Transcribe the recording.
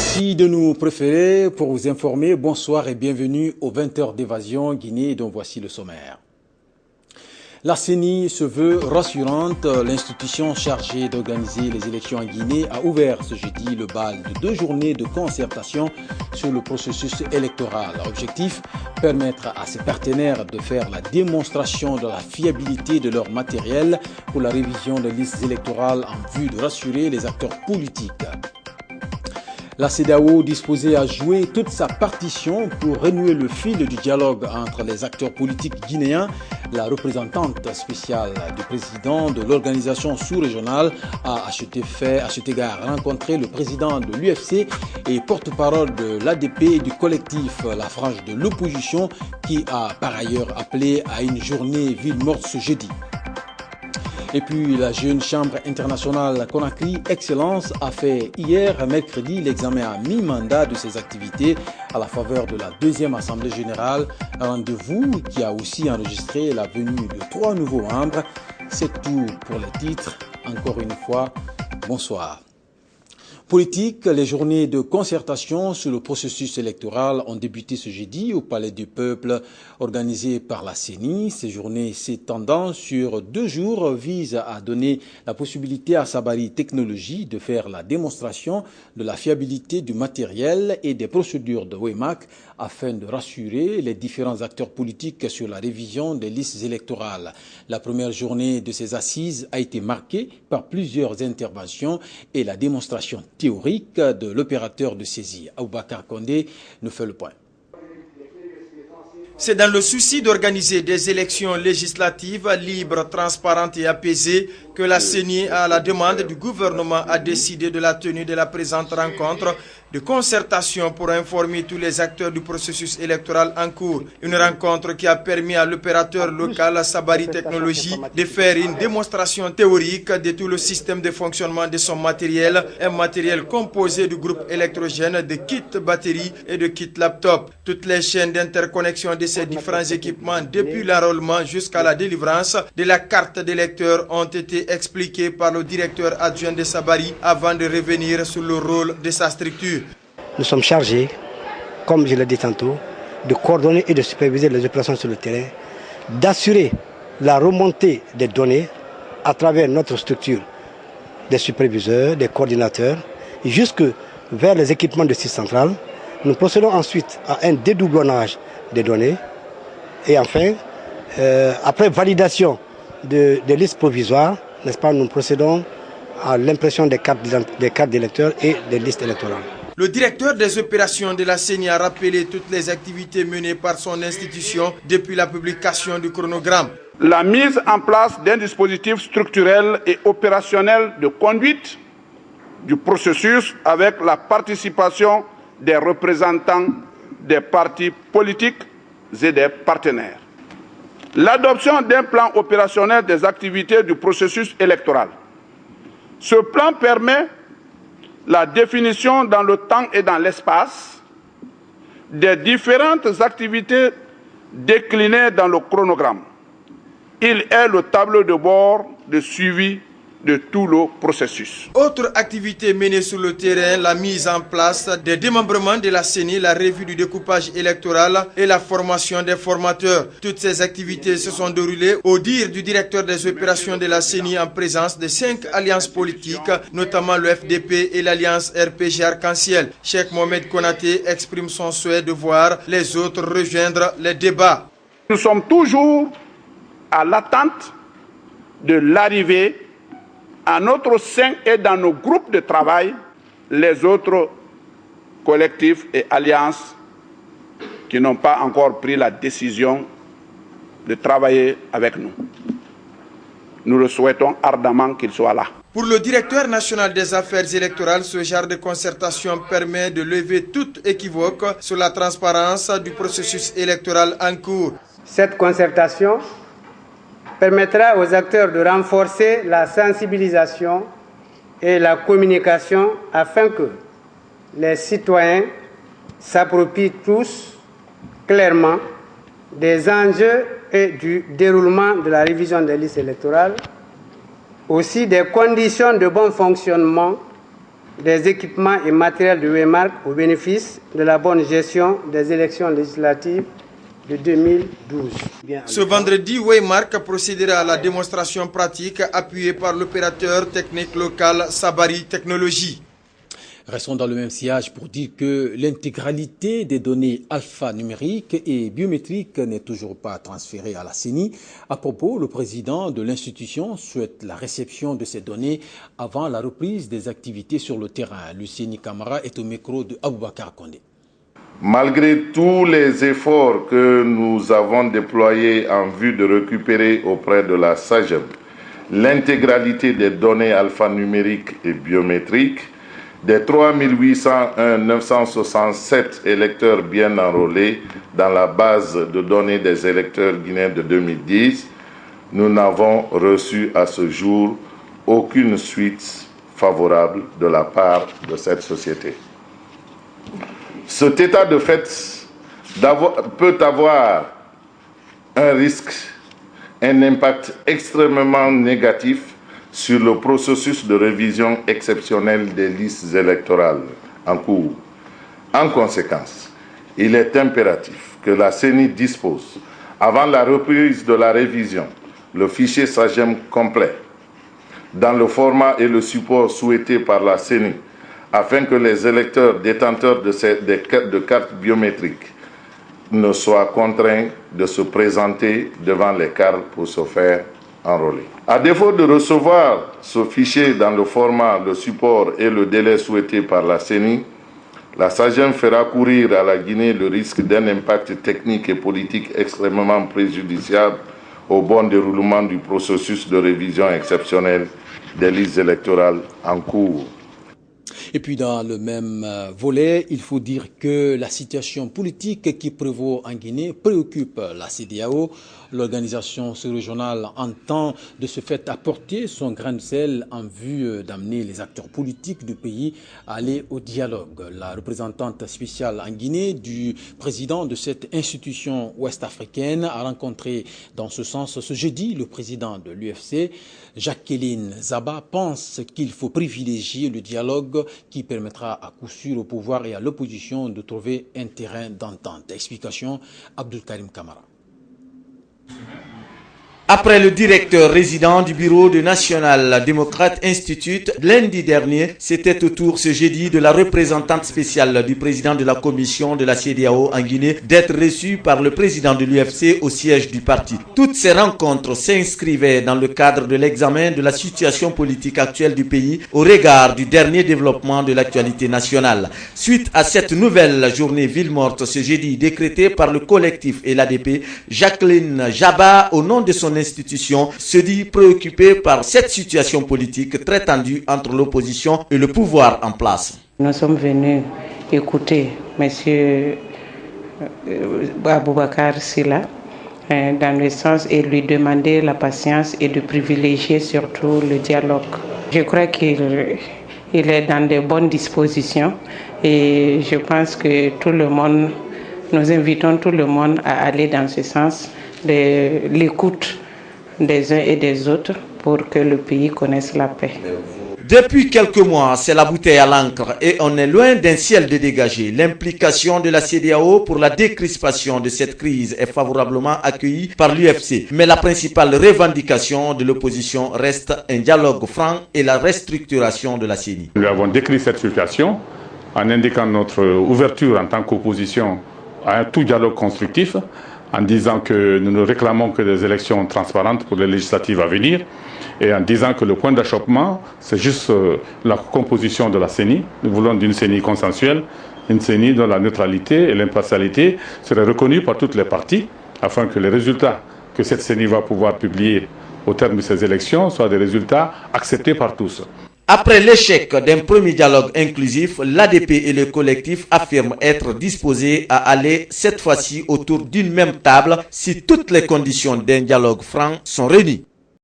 Merci de nous préférer pour vous informer. Bonsoir et bienvenue aux 20h d'évasion Guinée dont voici le sommaire. La CENI se veut rassurante. L'institution chargée d'organiser les élections en Guinée a ouvert ce jeudi le bal de 2 journées de concertation sur le processus électoral. Objectif, permettre à ses partenaires de faire la démonstration de la fiabilité de leur matériel pour la révision des listes électorales en vue de rassurer les acteurs politiques. La CEDEAO disposée à jouer toute sa partition pour renouer le fil du dialogue entre les acteurs politiques guinéens. La représentante spéciale du président de l'organisation sous-régionale a à cet égard rencontré le président de l'UFC et porte-parole de l'ADP et du collectif La Frange de l'opposition qui a par ailleurs appelé à une journée ville morte ce jeudi. Et puis la jeune chambre internationale Conakry Excellence a fait hier, mercredi, l'examen à mi-mandat de ses activités à la faveur de la 2e Assemblée Générale. Un rendez-vous qui a aussi enregistré la venue de 3 nouveaux membres. C'est tout pour les titres. Encore une fois, bonsoir. Politique, les journées de concertation sur le processus électoral ont débuté ce jeudi au Palais du Peuple organisé par la CENI. Ces journées s'étendant sur 2 jours visent à donner la possibilité à Sabari Technologies de faire la démonstration de la fiabilité du matériel et des procédures de WEMAC afin de rassurer les différents acteurs politiques sur la révision des listes électorales. La première journée de ces assises a été marquée par plusieurs interventions et la démonstration théorique de l'opérateur de saisie. Aboubakar Condé nous fait le point. C'est dans le souci d'organiser des élections législatives libres, transparentes et apaisées que la CENI, à la demande du gouvernement, a décidé de la tenue de la présente rencontre de concertation pour informer tous les acteurs du processus électoral en cours. Une rencontre qui a permis à l'opérateur local Sabari Technologies de faire une démonstration théorique de tout le système de fonctionnement de son matériel, un matériel composé du groupe électrogène, de kits batterie et de kits laptop. Toutes les chaînes d'interconnexion de ces différents équipements, depuis l'enrôlement jusqu'à la délivrance de la carte d'électeur, ont été expliquées par le directeur adjoint de Sabari avant de revenir sur le rôle de sa structure. Nous sommes chargés, comme je l'ai dit tantôt, de coordonner et de superviser les opérations sur le terrain, d'assurer la remontée des données à travers notre structure, des superviseurs, des coordinateurs, jusque vers les équipements de site central. Nous procédons ensuite à un dédoublonnage des données et enfin, après validation des listes provisoires, n'est-ce pas, nous procédons à l'impression des cartes d'électeurs et des listes électorales. Le directeur des opérations de la CENI a rappelé toutes les activités menées par son institution depuis la publication du chronogramme. La mise en place d'un dispositif structurel et opérationnel de conduite du processus avec la participation des représentants des partis politiques et des partenaires. L'adoption d'un plan opérationnel des activités du processus électoral. Ce plan permet la définition dans le temps et dans l'espace des différentes activités déclinées dans le chronogramme. Il est le tableau de bord de suivi de tout le processus. Autre activité menée sur le terrain, la mise en place des démembrements de la CENI, la revue du découpage électoral et la formation des formateurs. Toutes ces activités se sont déroulées au dire du directeur des opérations de la CENI en présence de 5 alliances politiques, notamment le FDP et l'alliance RPG Arc-en-Ciel. Cheikh Mohamed Konaté exprime son souhait de voir les autres rejoindre les débats. Nous sommes toujours à l'attente de l'arrivée à notre sein et dans nos groupes de travail, les autres collectifs et alliances qui n'ont pas encore pris la décision de travailler avec nous. Nous le souhaitons ardemment qu'ils soient là. Pour le directeur national des affaires électorales, ce genre de concertation permet de lever toute équivoque sur la transparence du processus électoral en cours. Cette concertation permettra aux acteurs de renforcer la sensibilisation et la communication afin que les citoyens s'approprient tous clairement des enjeux et du déroulement de la révision des listes électorales, aussi des conditions de bon fonctionnement des équipements et matériels de Waymark au bénéfice de la bonne gestion des élections législatives de 2012. Ce vendredi, Waymark procédera à la démonstration pratique appuyée par l'opérateur technique local Sabari Technologies. Restons dans le même sillage pour dire que l'intégralité des données alphanumériques et biométriques n'est toujours pas transférée à la CENI. À propos, le président de l'institution souhaite la réception de ces données avant la reprise des activités sur le terrain. Lucien Camara est au micro de Aboubakar Kondé. Malgré tous les efforts que nous avons déployés en vue de récupérer auprès de la SAGEB l'intégralité des données alphanumériques et biométriques, des 3 801 967 électeurs bien enrôlés dans la base de données des électeurs guinéens de 2010, nous n'avons reçu à ce jour aucune suite favorable de la part de cette société. Cet état de fait peut avoir un risque, un impact extrêmement négatif sur le processus de révision exceptionnelle des listes électorales en cours. En conséquence, il est impératif que la CENI dispose, avant la reprise de la révision, le fichier SAGEM complet, dans le format et le support souhaités par la CENI, afin que les électeurs détenteurs de cartes biométriques ne soient contraints de se présenter devant les cartes pour se faire enrôler. À défaut de recevoir ce fichier dans le format, le support et le délai souhaités par la CENI, la SAGEM fera courir à la Guinée le risque d'un impact technique et politique extrêmement préjudiciable au bon déroulement du processus de révision exceptionnelle des listes électorales en cours. Et puis dans le même volet, il faut dire que la situation politique qui prévaut en Guinée préoccupe la CEDEAO. L'organisation sous-régionale entend de ce fait apporter son grain de sel en vue d'amener les acteurs politiques du pays à aller au dialogue. La représentante spéciale en Guinée du président de cette institution ouest-africaine a rencontré dans ce sens ce jeudi le président de l'UFC, Jacqueline Zaba, pense qu'il faut privilégier le dialogue qui permettra à coup sûr au pouvoir et à l'opposition de trouver un terrain d'entente. Explication, Abdul Karim Kamara. Après le directeur résident du bureau du National Democrat Institute, lundi dernier, c'était au tour ce jeudi de la représentante spéciale du président de la commission de la CEDEAO en Guinée d'être reçue par le président de l'UFC au siège du parti. Toutes ces rencontres s'inscrivaient dans le cadre de l'examen de la situation politique actuelle du pays au regard du dernier développement de l'actualité nationale. Suite à cette nouvelle journée ville morte ce jeudi décrétée par le collectif et l'ADP, Jacqueline Zaba, au nom de son institution, se dit préoccupée par cette situation politique très tendue entre l'opposition et le pouvoir en place. Nous sommes venus écouter M. Aboubakar Silla dans le sens et lui demander la patience et de privilégier surtout le dialogue. Je crois qu'il est dans de bonnes dispositions et je pense que nous invitons tout le monde à aller dans ce sens de l'écoute des uns et des autres pour que le pays connaisse la paix. Depuis quelques mois, c'est la bouteille à l'encre et on est loin d'un ciel de dégagé. L'implication de la CEDEAO pour la décrispation de cette crise est favorablement accueillie par l'UFC. Mais la principale revendication de l'opposition reste un dialogue franc et la restructuration de la CENI. Nous avons décrit cette situation en indiquant notre ouverture en tant qu'opposition à un tout dialogue constructif, en disant que nous ne réclamons que des élections transparentes pour les législatives à venir et en disant que le point d'achoppement, c'est juste la composition de la CENI. Nous voulons d'une CENI consensuelle, une CENI dont la neutralité et l'impartialité seraient reconnues par toutes les parties afin que les résultats que cette CENI va pouvoir publier au terme de ces élections soient des résultats acceptés par tous. Après l'échec d'un premier dialogue inclusif, l'ADP et le collectif affirment être disposés à aller cette fois-ci autour d'une même table si toutes les conditions d'un dialogue franc sont réunies.